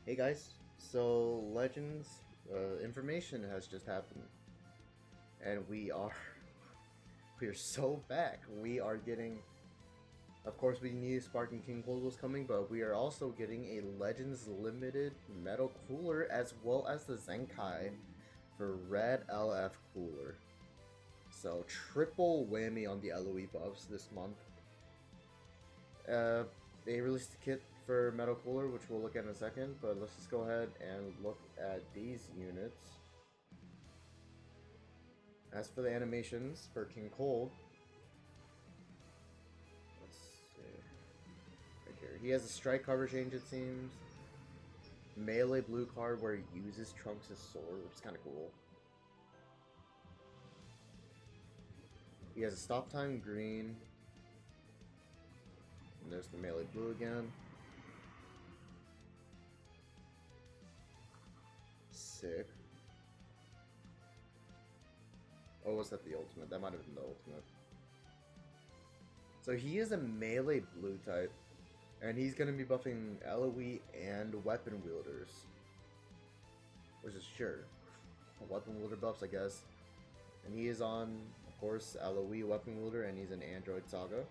Hey guys, so Legends information has just happened, and we are so back. We are getting, of course, we knew Sparking King Cold was coming, but we are also getting a Legends limited metal cooler as well as the Zenkai for red LF cooler. So triple whammy on the LOE buffs this month. Uh, they released a kit for Metal Cooler, which we'll look at in a second, but let's just go ahead and look at these units. As for the animations for King Cold, let's see, right here, he has a strike cover change, it seems. Melee blue card where he uses Trunks' sword, which is kind of cool. He has a stop time green, and there's the melee blue again. Sick. Oh, was that the ultimate? That might have been the ultimate. So he is a melee blue type, and he's going to be buffing LOE and weapon wielders. Which is sure. Weapon wielder buffs, I guess. And he is on, of course, LOE weapon wielder, and he's an Android Saga.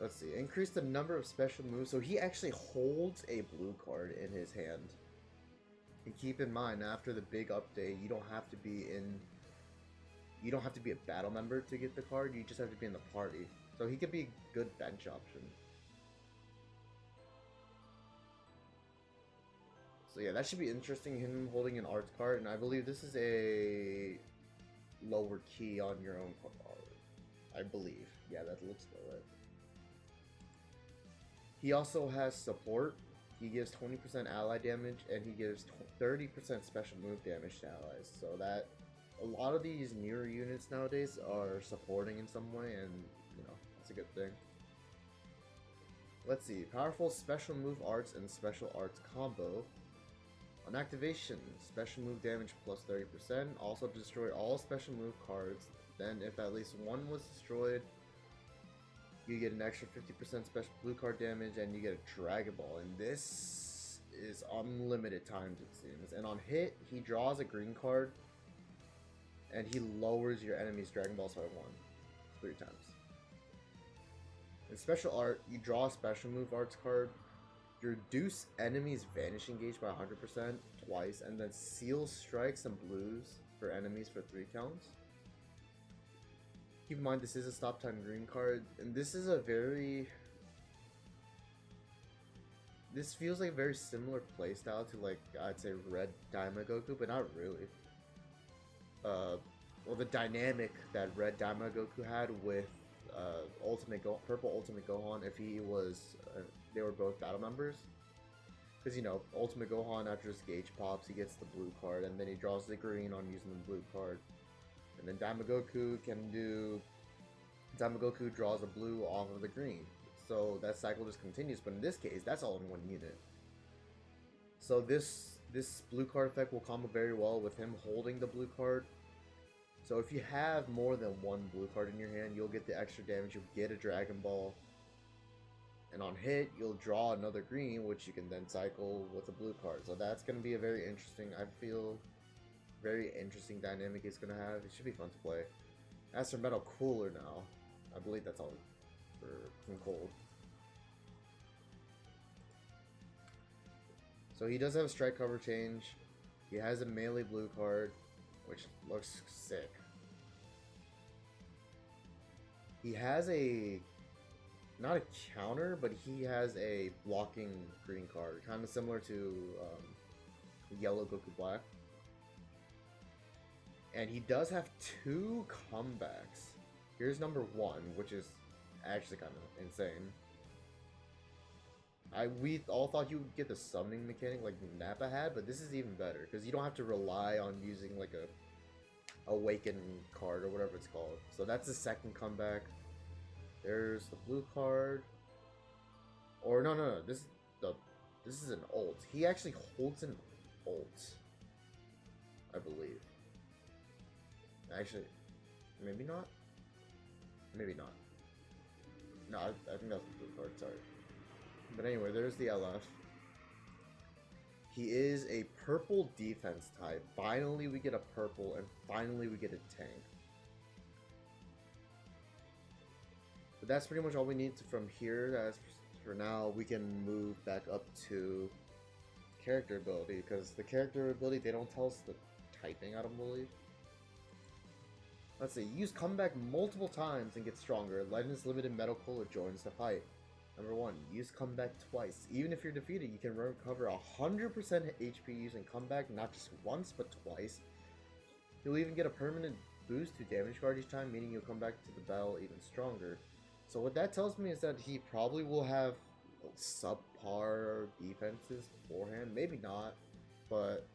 Let's see. Increase the number of special moves. So he actually holds a blue card in his hand. And keep in mind, after the big update, you don't have to be a battle member to get the card, you just have to be in the party. So he could be a good bench option. So yeah, that should be interesting, him holding an arts card, and I believe this is a lower key on your own card. I believe. Yeah, that looks about right. He also has support. He gives 20% ally damage, and he gives 30% special move damage to allies. So that a lot of these newer units nowadays are supporting in some way, and you know, that's a good thing. Let's see, powerful special move arts and special arts combo. On activation, special move damage plus 30%, also destroy all special move cards. Then if at least one was destroyed, you get an extra 50% special blue card damage, and you get a Dragon Ball. And this is unlimited times, it seems. And on hit, he draws a green card, and he lowers your enemy's Dragon Balls by 1. 3 times. In special art, you draw a special move arts card, you reduce enemies' vanishing gauge by 100% twice, and then seal strikes and blues for enemies for 3 counts. Keep in mind, this is a stop time green card, and this is a very... This feels like a very similar playstyle to, like, I'd say Red Daima Goku, but not really. Well, the dynamic that Red Daima Goku had with Purple Ultimate Gohan, if he was... they were both battle members. Because, you know, Ultimate Gohan, after his gauge pops, he gets the blue card, and then he draws the green on using the blue card. And then Damagoku can do... Damagoku draws a blue off of the green. So that cycle just continues, but in this case, that's all in one unit. So this blue card effect will combo very well with him holding the blue card. So if you have more than one blue card in your hand, you'll get the extra damage, you'll get a Dragon Ball. And on hit, you'll draw another green, which you can then cycle with a blue card. So that's going to be a very interesting, I feel... very interesting dynamic it's gonna have. It should be fun to play. As for Metal Cooler now, I believe that's all for King Cold. So he does have a strike cover change. He has a melee blue card, which looks sick. He has a... not a counter, but he has a blocking green card, kind of similar to Yellow Goku Black. And he does have 2 comebacks. Here's number 1, which is actually kind of insane. We all thought you would get the summoning mechanic like Nappa had, but this is even better because you don't have to rely on using like a Awaken card or whatever it's called. So that's the second comeback. There's the blue card. Or no. This is an ult. He actually holds an ult, I believe. Actually, maybe not. Maybe not. No, I think that was the blue card, sorry. But anyway, there's the LF. He is a purple defense type. Finally we get a purple, and finally we get a tank. But that's pretty much all we need from here. As for now, we can move back up to character ability, because the character ability, they don't tell us the typing, I don't believe. Let's see, use comeback multiple times and get stronger. Legends Limited Metal Cooler joins the fight. Number 1, use comeback twice. Even if you're defeated, you can recover 100% HP using comeback, not just once, but twice. You'll even get a permanent boost to damage guard each time, meaning you'll come back to the battle even stronger. So what that tells me is that he probably will have subpar defenses beforehand. Maybe not, but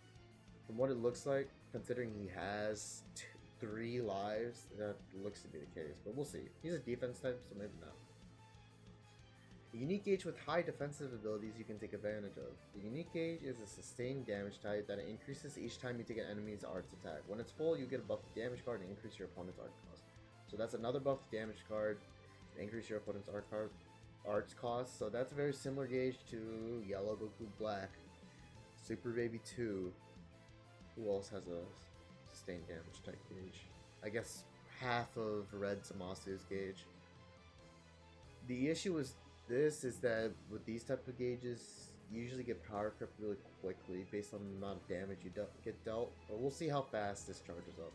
from what it looks like, considering he has 3 lives, that looks to be the case. But we'll see. He's a defense type, so maybe not. The unique gauge with high defensive abilities you can take advantage of. The unique gauge is a sustained damage type that increases each time you take an enemy's arts attack. When it's full, you get a buff to damage card and increase your opponent's art cost. So that's another buff to damage card, increase your opponent's arts cost. So that's a very similar gauge to Yellow Goku Black, Super Baby 2. Who else has a sustained damage type gauge? I guess half of Red Zamasu's gauge. The issue is that with these type of gauges, you usually get power creep really quickly based on the amount of damage you get dealt. But we'll see how fast this charges up.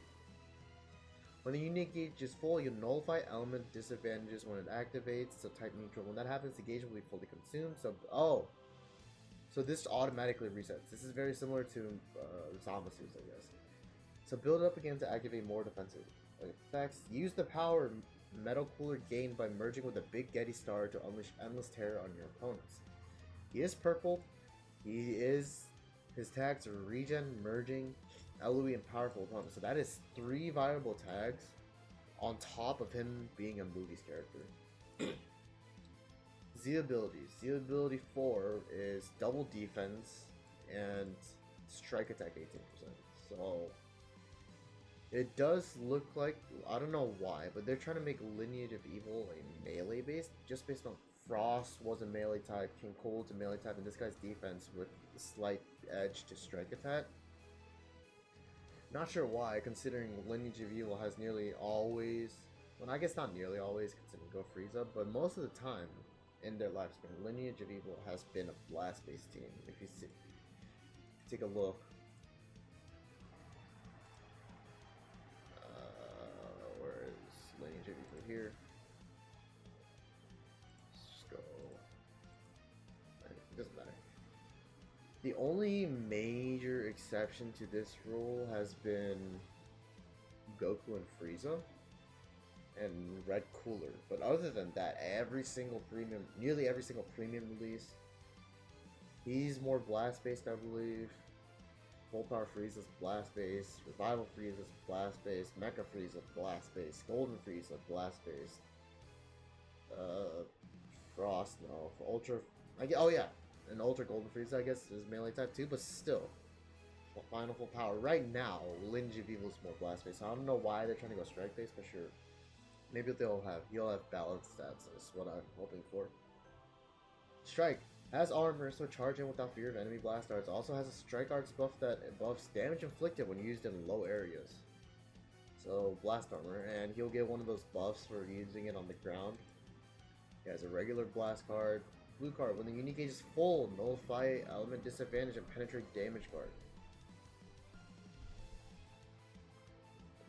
When the unique gauge is full, you nullify element disadvantages when it activates, so type neutral. When that happens, the gauge will be fully consumed. So this automatically resets. This is very similar to Zamasu's, I guess. So build up again to activate more defensive effects. Use the power Metal Cooler gained by merging with a big Getty Star to unleash endless terror on your opponents. He is purple. His tags are regen, merging, LOE, and powerful opponent. So that is 3 viable tags on top of him being a movie's character. Z abilities. Z ability 4 is double defense and strike attack 18%. So it does look like, I don't know why, but they're trying to make Lineage of Evil a melee based, just based on Frost was a melee type, King Cold's a melee type, and this guy's defense with a slight edge to strike attack. Not sure why, considering Lineage of Evil has nearly always, well, I guess not nearly always, considering Go Frieza, but most of the time in their lifespan, Lineage of Evil has been a blast based team. If you see, take a look. Where is Lineage of Evil here? Let's just go. It doesn't matter. The only major exception to this rule has been Goku and Frieza and Red Cooler. But other than that, nearly every single premium release, he's more blast based, I believe. Full Power Frieza's blast based, Revival Frieza's blast based, Mecha Frieza blast based, Golden Frieza blast based. Frost, no. For Ultra, oh yeah, and Ultra Golden Frieza, I guess, is melee type too, but still. Final Full Power. Right now, Lineage of Evil is more blast based. So I don't know why they're trying to go strike based, but sure. Maybe he'll have balanced stats, is what I'm hoping for. Strike. Has armor, so charge in without fear of enemy blast arts. Also has a strike arts buff that buffs damage inflicted when used in low areas. So, blast armor, and he'll get one of those buffs for using it on the ground. He has a regular blast card. Blue card, when the unique gauge is full, nullify element disadvantage and penetrate damage guard.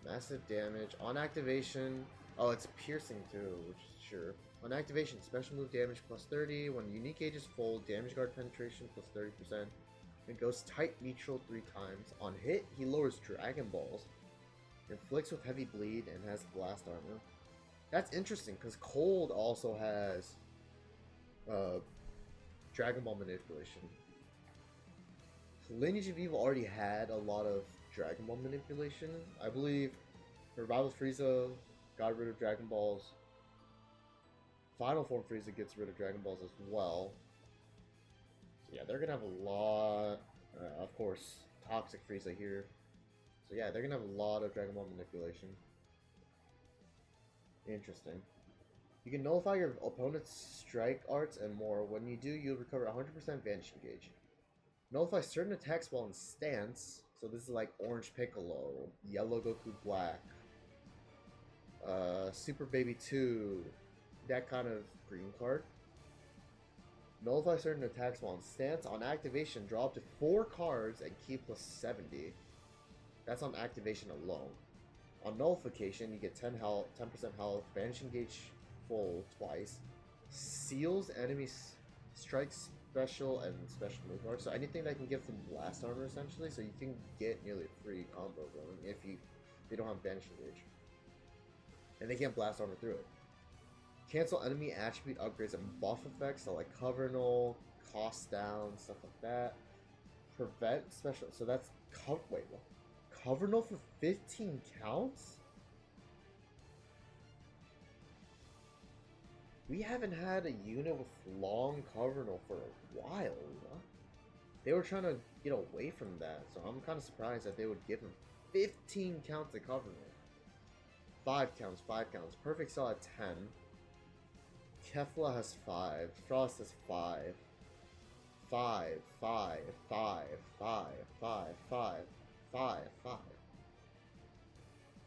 Massive damage. On activation, oh, it's piercing too, which is sure. On activation, special move damage plus 30. When unique gauge is full, damage guard penetration plus 30%. It goes tight neutral 3 times. On hit, he lowers Dragon Balls, inflicts with heavy bleed, and has blast armor. That's interesting because Cold also has Dragon Ball manipulation. Lineage of Evil already had a lot of Dragon Ball manipulation. I believe Revival Frieza got rid of Dragon Balls. Final Form Frieza gets rid of Dragon Balls as well. So yeah, they're gonna have a lot. Of course, Toxic Frieza here. So yeah, they're gonna have a lot of Dragon Ball manipulation. Interesting. You can nullify your opponent's strike arts and more. When you do, you'll recover 100% vanishing gauge. Nullify certain attacks while in stance. So this is like Orange Piccolo, Yellow Goku Black, Super Baby 2, that kind of green card. Nullify certain attacks while in stance. On activation, draw up to 4 cards and keep plus 70. That's on activation alone. On nullification, you get 10 health, 10% health, vanishing gauge full twice, seals enemies strike special and special move cards. So anything that can give them blast armor essentially, so you can get nearly a free combo going if they don't have vanishing gauge. And they can't blast armor through it. Cancel enemy attribute upgrades and buff effects, so like cover null, cost down, stuff like that. Prevent special, so that's wait, what? Cover null for 15 counts? We haven't had a unit with long cover null for a while. Huh? They were trying to get away from that, so I'm kind of surprised that they would give him 15 counts of cover null. 5 counts, 5 counts. Perfect Saw at 10. Kefla has 5. Frost has 5. 5, 5, 5, 5, 5, 5, 5, 5.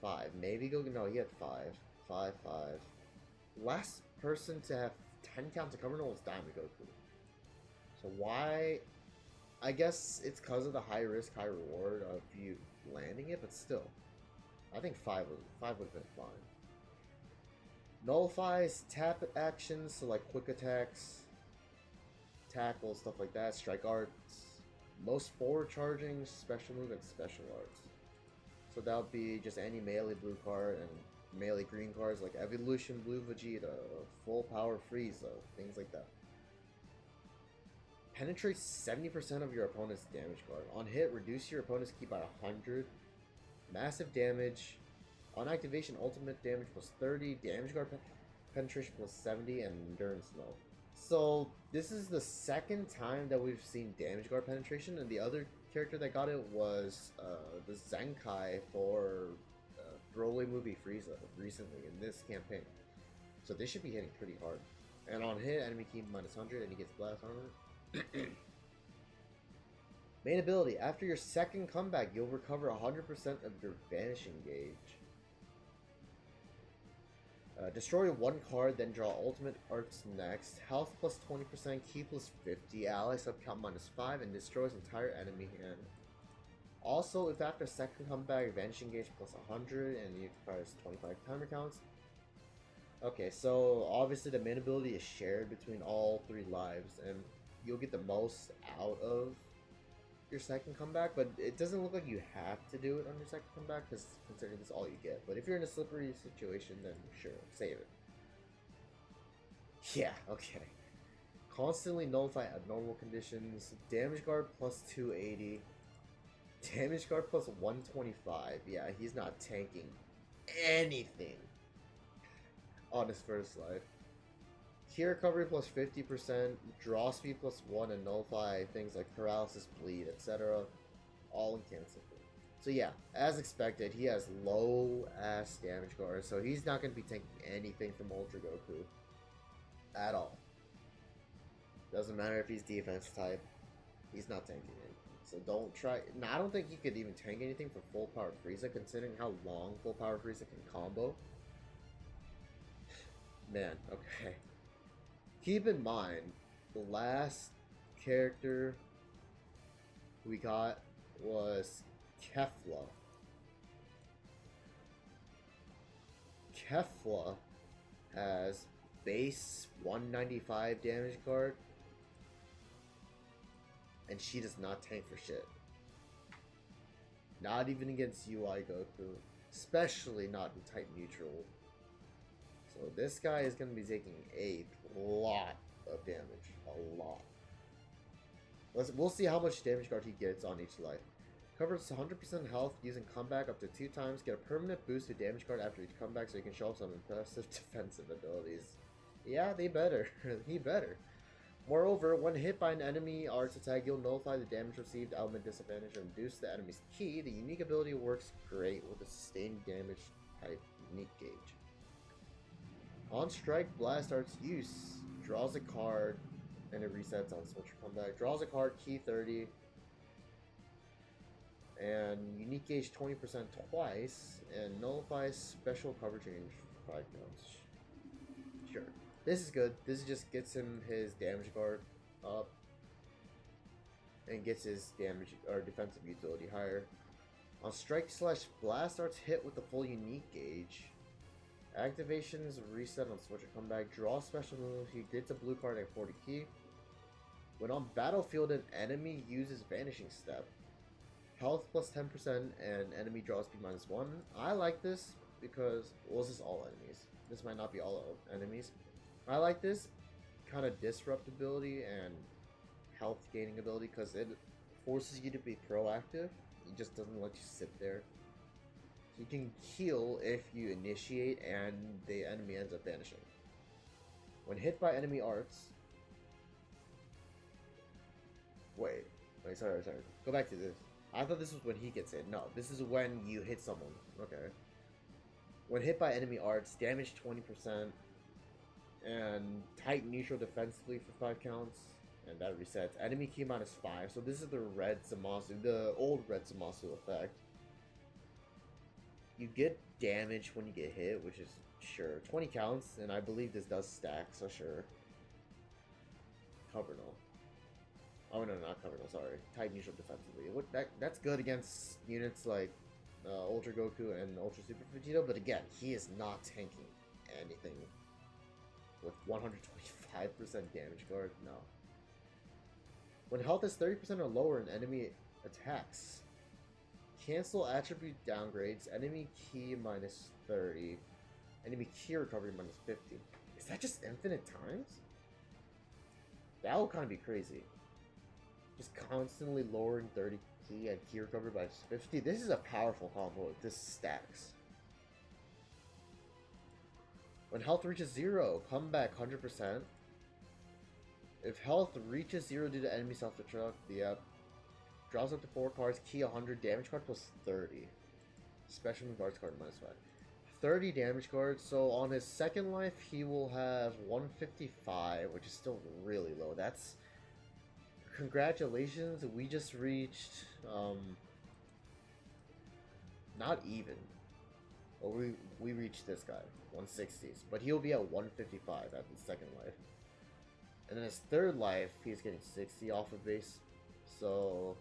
5. Maybe go. No, he had 5. 5, 5. Last person to have 10 counts of cover null was Diamond Goku. So why? I guess it's because of the high risk, high reward of you landing it, but still. I think 5 would have been fine. Nullifies tap actions, so like quick attacks, tackle, stuff like that, strike arts, most forward charging, special move, and special arts. So that would be just any melee blue card and melee green cards like Evolution Blue Vegeta, Full Power Frieza, things like that. Penetrates 70% of your opponent's damage card. On hit, reduce your opponent's ki by 100. Massive damage. On activation, ultimate damage plus 30, damage guard penetration plus 70, and endurance null. So this is the second time that we've seen damage guard penetration, and the other character that got it was the Zenkai for throwaway movie Frieza recently in this campaign. So this should be hitting pretty hard. And on hit, enemy ki minus 100, and he gets blast armor. Main ability, after your second comeback, you'll recover 100% of your vanishing gauge. Destroy 1 card, then draw ultimate arts next. Health plus 20%, ki plus 50, ally sub count minus 5, and destroys entire enemy hand. Also, if after second comeback, vanishing gauge plus 100, and you requires 25 timer counts. Okay, so obviously the main ability is shared between all 3 lives, and you'll get the most out of your second comeback, but it doesn't look like you have to do it on your second comeback, because considering this is all you get. But if you're in a slippery situation, then sure, save it. Yeah, okay. Constantly nullify abnormal conditions. Damage guard plus 280. Damage guard plus 125. Yeah, he's not tanking anything on his first life. Key recovery plus 50%, draw speed plus 1, and nullify things like paralysis, bleed, etc. All in cancel. So yeah, as expected, he has low ass damage guard, so he's not going to be taking anything from Ultra Goku at all. Doesn't matter if he's defense type, he's not tanking anything. So don't try. Now, I don't think he could even tank anything for full power Frieza, considering how long full power Frieza can combo. Man, okay. Keep in mind, the last character we got was Kefla. Kefla has base 195 damage card, and she does not tank for shit. Not even against UI Goku, especially not in type neutral. So this guy is going to be taking a lot of damage. A lot. We'll see how much damage guard he gets on each life. Covers 100% health using comeback up to 2 times. Get a permanent boost to damage guard after each comeback so you can show off some impressive defensive abilities. Yeah, they better. He better. Moreover, when hit by an enemy arts attack, you'll nullify the damage received, element disadvantage, and reduce the enemy's ki. The unique ability works great with a sustained damage type unique gauge. On strike, blast arts use. Draws a card, and it resets on switch comeback. Draws a card, key 30. And unique gauge 20% twice, and nullifies special cover change for 5 counts. Sure. This is good. This just gets him his damage guard up. And gets his damage or defensive utility higher. On strike slash blast arts hit with the full unique gauge. Activations reset on switch or comeback. Draw special move. He gets a blue card at 40 key. When on battlefield, an enemy uses vanishing step. Health plus 10% and enemy draw speed -1. I like this because, well, this is all enemies. This might not be all enemies. I like this kind of disrupt ability and health gaining ability because it forces you to be proactive. It just doesn't let you sit there. So you can heal if you initiate and the enemy ends up vanishing. When hit by enemy arts... Wait, sorry. Go back to this. I thought this was when he gets hit. No, this is when you hit someone. Okay. When hit by enemy arts, damage 20%, and tight neutral defensively for 5 counts, and that resets. Enemy key -5, so this is the red Zamasu, the old red Zamasu effect. You get damage when you get hit, which is, sure, 20 counts, and I believe this does stack, so sure. Cover no. Oh no, not cover no, sorry. Tight neutral defensively. That's good against units like Ultra Goku and Ultra Super Vegito, but again, he is not tanking anything. With 125% damage guard, no. When health is 30% or lower in enemy attacks, cancel attribute downgrades, enemy key -30, enemy key recovery -50. Is that just infinite times? That would kind of be crazy. Just constantly lowering 30 key and key recovery by 50. This is a powerful combo if this stacks. When health reaches 0, come back 100%. If health reaches 0 due to enemy self-destruct, yep. Draws up to 4 cards, key 100, damage card plus 30. Special move arts card -5. 30 damage cards, so on his second life, he will have 155, which is still really low. That's... Congratulations, we just reached, not even. Well, we reached this guy, 160s, but he'll be at 155 at the second life. And then his third life, he's getting 60 off of base, so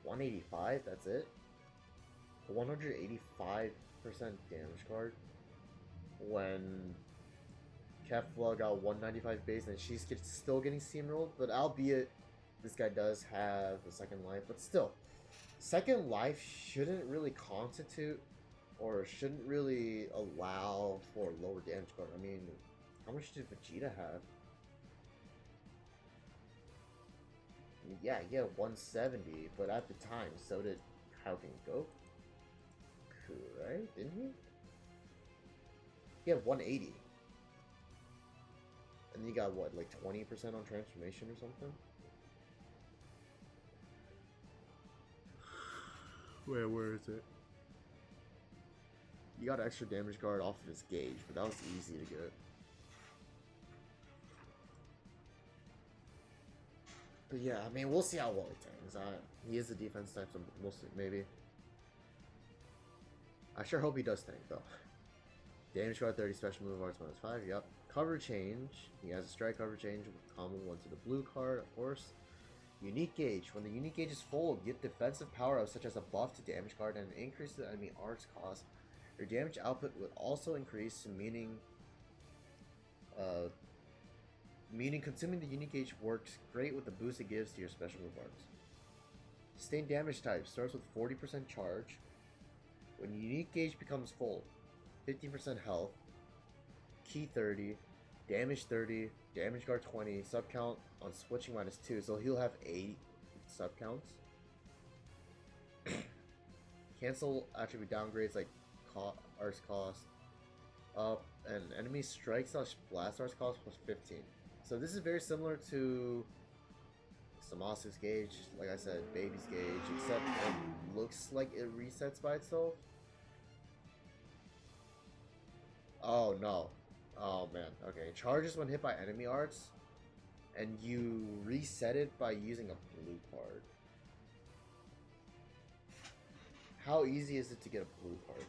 185, that's it. 185% damage card when Kefla got 195 base and she's still getting steamrolled, but albeit this guy does have a second life, but still, second life shouldn't really constitute or shouldn't really allow for lower damage card. I mean, how much did Vegeta have? Yeah, he had 170, but at the time, so did how can Goku, right? Didn't he? He had 180. And then you got what, like 20% on transformation or something? Where is it? You got an extra damage guard off of his gauge, but that was easy to get. But yeah, I mean, we'll see how well he tanks. He is a defense type, so we'll see, maybe. I sure hope he does tank, though. Damage guard 30, special move arts -5, yep. Cover change, he has a strike cover change with combo 1 to the blue card, of course. Unique gauge, when the unique gauge is full, get defensive power ups such as a buff to damage card and an increase to the enemy arts cost. Your damage output would also increase, meaning consuming the unique gauge works great with the boost it gives to your special move arts. Sustained damage type starts with 40% charge. When unique gauge becomes full, 15% health, key 30, damage 30, damage guard 20, sub count on switching -2, so he'll have 8 sub counts. Cancel attribute downgrades like arts cost up, and enemy strike slash blast arts cost plus 15. So this is very similar to Samasu's gauge, like I said, Baby's gauge, except it looks like it resets by itself. Oh no. Oh man. Okay. Charges when hit by enemy arts, and you reset it by using a blue card. How easy is it to get a blue card?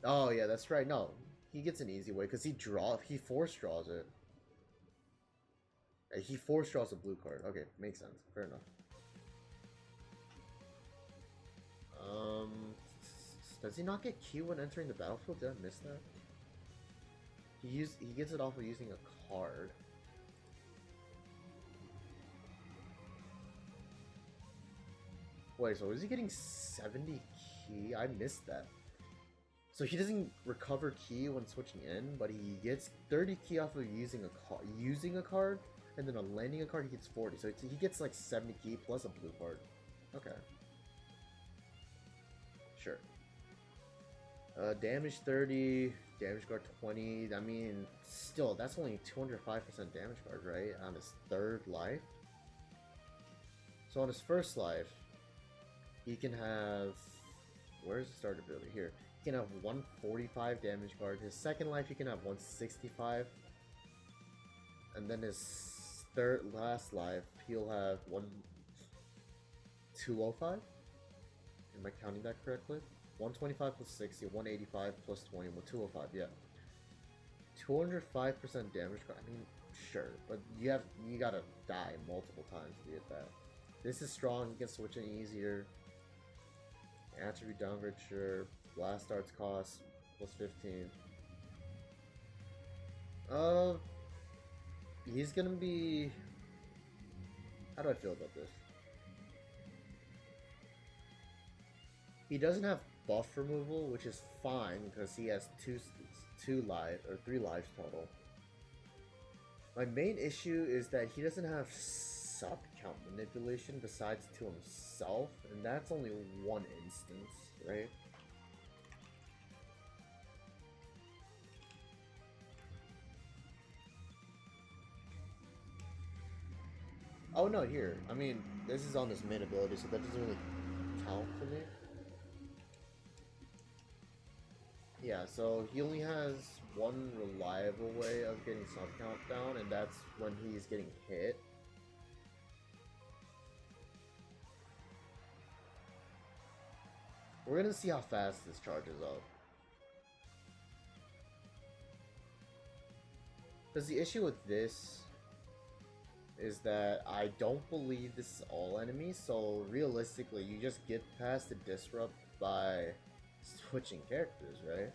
Oh yeah, that's right. No, he gets an easy way because he force draws it. He force draws a blue card. Okay, makes sense. Fair enough. Um, does he not get Q when entering the battlefield? Did I miss that? He gets it off of using a card. Wait, so is he getting 70 Ki? I missed that. So he doesn't recover Ki when switching in, but he gets 30 Ki off of using a card, and then on landing a card he gets 40. So he gets like 70 Ki plus a blue card. Okay. Sure. Damage 30, damage guard 20. I mean, still, that's only 205% damage guard, right? On his third life. So on his first life, he can have... Where's the starter ability? Here. He can have 145 damage guard. His second life, he can have 165. And then his last life, he'll have 205? Am I counting that correctly? 125 plus 60, 185 plus 20, 205, yeah. 205% damage. I mean, sure, but you gotta die multiple times to get that. This is strong, you can switch it easier. Attribute downgrade, sure. Blast arts cost, plus 15. He's gonna be... How do I feel about this? He doesn't have buff removal, which is fine because he has three lives total. My main issue is that he doesn't have sub count manipulation besides to himself, and that's only one instance, right? Oh no, here. I mean, this is on his main ability, so that doesn't really count for me. Yeah, so he only has one reliable way of getting sub count down, and that's when he's getting hit. We're gonna see how fast this charges up. Because the issue with this is that I don't believe this is all enemies, so realistically you just get past the disrupt by switching characters, right?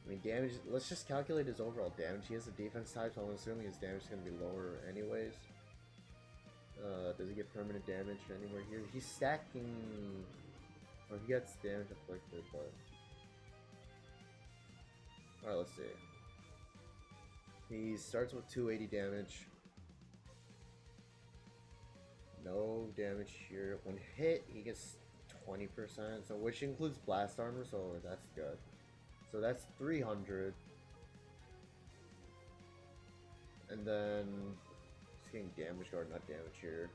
I mean, damage, let's just calculate his overall damage. He has a defense type, so I'm assuming his damage is going to be lower anyways. Does he get permanent damage anywhere here? He's stacking... Or he gets damage afflicted, but... Alright, let's see. He starts with 280 damage. No damage here. When hit, he gets 20%, so which includes blast armor, so that's good. So that's 300. And then he's getting damage guard, not damage here.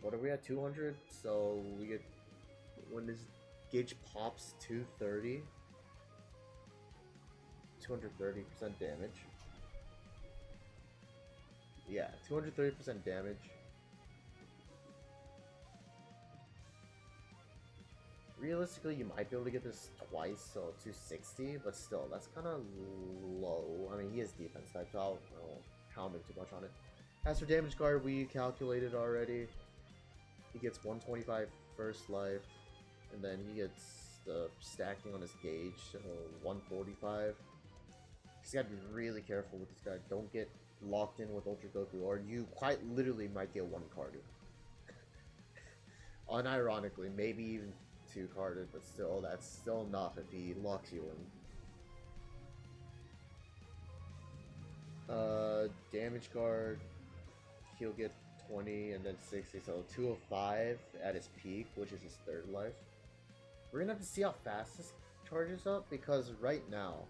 What are we at? 200? So we get, when this gauge pops 230, 230% damage. Yeah, 230% damage. Realistically, you might be able to get this twice, so 260, but still, that's kind of low. I mean, he has defense type, so I won't pound him too much on it. As for damage guard, we calculated already. He gets 125 first life, and then he gets the stacking on his gauge, so 145. He's got to be really careful with this guy. Don't get locked in with Ultra Goku, or you quite literally might get one carded. Unironically, maybe even two carded, but still, that's still enough if he locks you in. Damage guard, he'll get 20 and then 60, so 205 at his peak, which is his third life. We're gonna have to see how fast this charges up, because right now,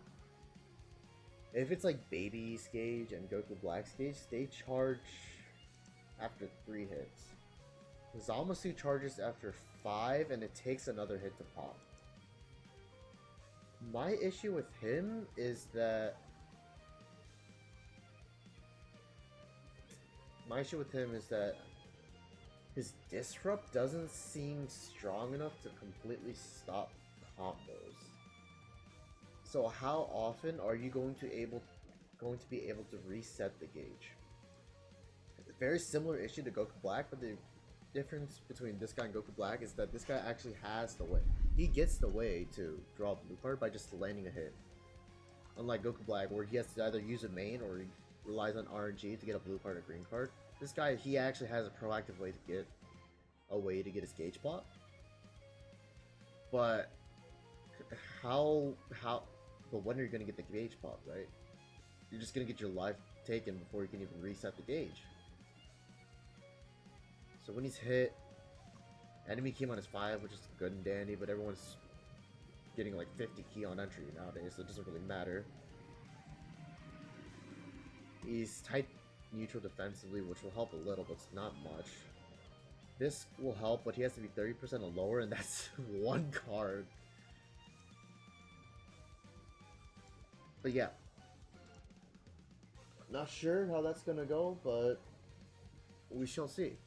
if it's like Baby's gauge and Goku Black's gauge, they charge after 3 hits. Zamasu charges after 5 and it takes another hit to pop. My issue with him is that his disrupt doesn't seem strong enough to completely stop combos. So how often are you going to be able to reset the gauge? Very similar issue to Goku Black, but the difference between this guy and Goku Black is that this guy actually has the way. He gets the way to draw a blue card by just landing a hit. Unlike Goku Black, where he has to either use a main or he relies on RNG to get a blue card or green card. This guy, he actually has a proactive way to get his gauge pop. But but when are you gonna get the gauge pop, right? You're just gonna get your life taken before you can even reset the gauge. So when he's hit, enemy key on his 5, which is good and dandy, but everyone's getting like 50 key on entry nowadays, so it doesn't really matter. He's tight neutral defensively, which will help a little, but it's not much. This will help, but he has to be 30% or lower, and that's one card. But yeah. Not sure how that's gonna go, but we shall see.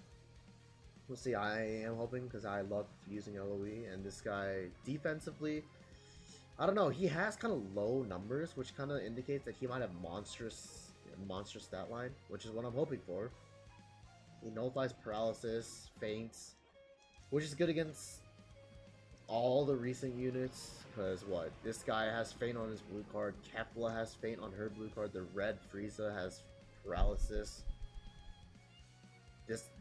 We'll see. I am hoping, because I love using LOE, and this guy defensively, I don't know, he has kind of low numbers, which kind of indicates that he might have monstrous stat line, which is what I'm hoping for. He nullifies paralysis, feints, which is good against all the recent units, because what? This guy has feint on his blue card, Kefla has feint on her blue card, the red Frieza has paralysis.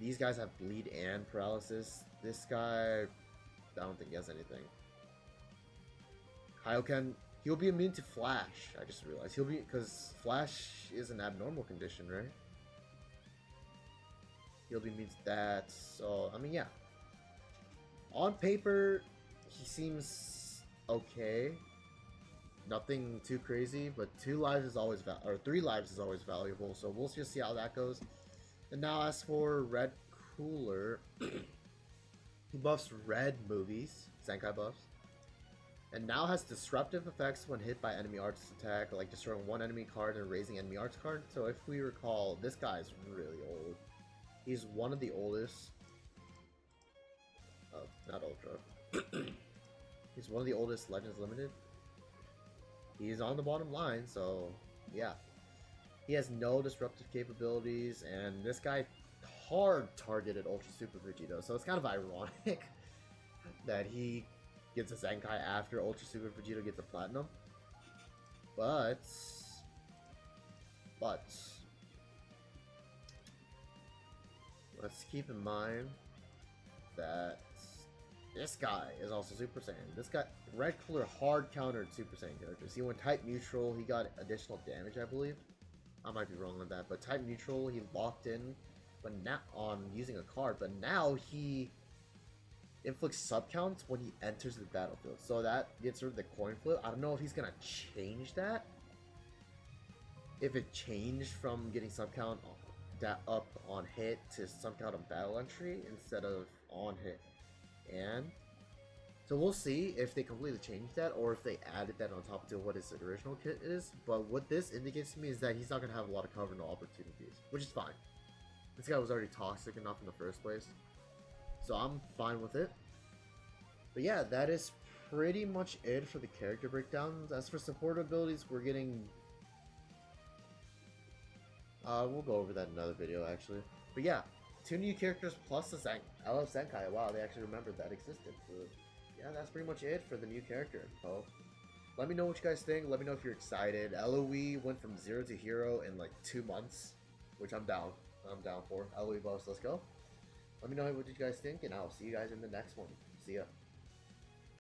These guys have bleed and paralysis. This guy, I don't think he has anything. Kaioken, he'll be immune to Flash. I just realized because Flash is an abnormal condition, right? He'll be immune to that. So I mean, yeah. On paper, he seems okay. Nothing too crazy, but 3 lives is always valuable. So we'll just see how that goes. And now as for Red Cooler, he buffs red movies, Zenkai buffs. And now has disruptive effects when hit by enemy arts attack, like destroying one enemy card and raising enemy arts card. So if we recall, this guy is really old. He's one of the oldest. Not Ultra. He's one of the oldest Legends Limited. He's on the bottom line, so yeah. He has no disruptive capabilities, and this guy hard targeted Ultra Super Vegito, so it's kind of ironic that he gets a Zenkai after Ultra Super Vegito gets a Platinum. But let's keep in mind that this guy is also Super Saiyan. This guy, Red Cooler, hard countered Super Saiyan characters. He went type neutral, he got additional damage, I believe. I might be wrong on that, but type neutral, he locked in, but not on using a card. But now he inflicts sub counts when he enters the battlefield, so that gets rid of the coin flip. I don't know if he's gonna change that. If it changed from getting sub count up on hit to sub count on battle entry instead of on hit, and so we'll see if they completely changed that or if they added that on top to what his original kit is. But what this indicates to me is that he's not going to have a lot of cover no opportunities, which is fine. This guy was already toxic enough in the first place, so I'm fine with it. But yeah, that is pretty much it for the character breakdowns. As for support abilities, we're getting... we'll go over that in another video, actually. But yeah, 2 new characters plus the LF Zenkai. Wow, they actually remembered that existed. So yeah, that's pretty much it for the new character info. Let me know what you guys think. Let me know if you're excited. LOE went from 0 to hero in like 2 months, which I'm down. I'm down for. LOE buffs, let's go. Let me know what you guys think, and I'll see you guys in the next one. See ya.